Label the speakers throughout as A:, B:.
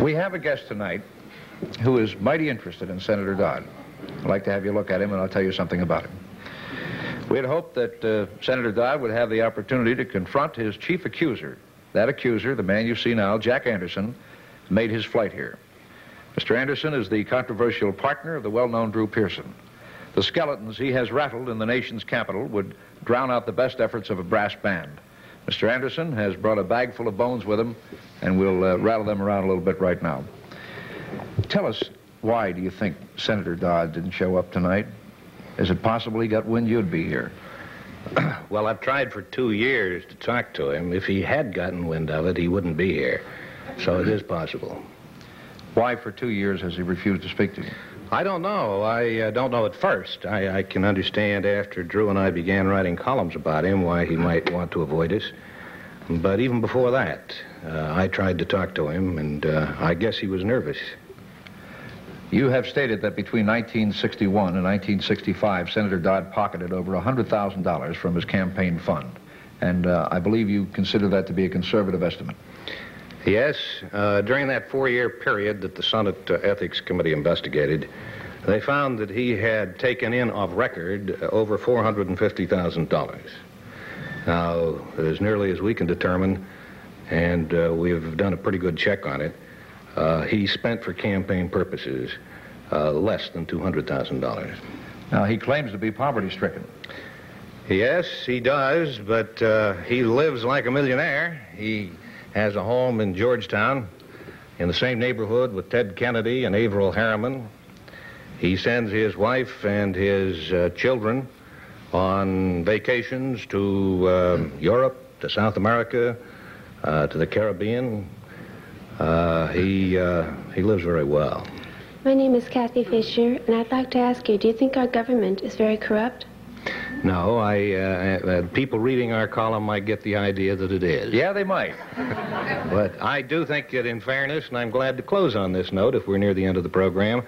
A: We have a guest tonight who is mighty interested in Senator Dodd. I'd like to have you look at him, and I'll tell you something about him. We had hoped that Senator Dodd would have the opportunity to confront his chief accuser. That accuser, the man you see now, Jack Anderson, made his flight here. Mr. Anderson is the controversial partner of the well-known Drew Pearson. The skeletons he has rattled in the nation's capital would drown out the best efforts of a brass band. Mr. Anderson has brought a bag full of bones with him, and we'll rattle them around a little bit right now. Tell us, why do you think Senator Dodd didn't show up tonight? Is it possible he got wind you'd be here?
B: Well, I've tried for 2 years to talk to him. If he had gotten wind of it, he wouldn't be here. So it is possible.
A: Why for 2 years has he refused to speak to you?
B: I don't know. I don't know at first. I can understand after Drew and I began writing columns about him why he might want to avoid us. But even before that, I tried to talk to him, and I guess he was nervous.
A: You have stated that between 1961 and 1965, Senator Dodd pocketed over $100,000 from his campaign fund. And I believe you consider that to be a conservative estimate.
B: Yes. During that 4-year period that the Senate Ethics Committee investigated, they found that he had taken in off record over $450,000. Now, as nearly as we can determine, and we've done a pretty good check on it, he spent for campaign purposes less than $200,000.
A: Now, he claims to be poverty-stricken.
B: Yes, he does, but he lives like a millionaire. He has a home in Georgetown in the same neighborhood with Ted Kennedy and Averell Harriman. He sends his wife and his children on vacations to Europe, to South America, to the Caribbean. He lives very well.
C: My name is Kathy Fisher, and I'd like to ask you, do you think our government is very corrupt?
B: No, people reading our column might get the idea that it is.
A: Yeah, they might.
B: But I do think that in fairness, and I'm glad to close on this note if we're near the end of the program,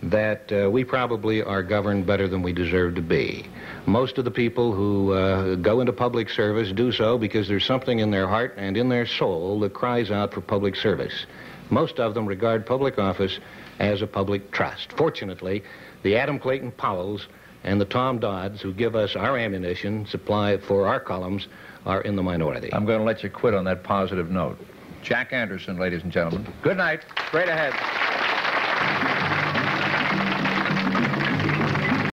B: that we probably are governed better than we deserve to be. Most of the people who go into public service do so because there's something in their heart and in their soul that cries out for public service. Most of them regard public office as a public trust. Fortunately, the Adam Clayton Powells and the Tom Dodds, who give us our ammunition supply for our columns, are in the minority.
A: I'm going to let you quit on that positive note. Jack Anderson, ladies and gentlemen. Good night. Straight ahead.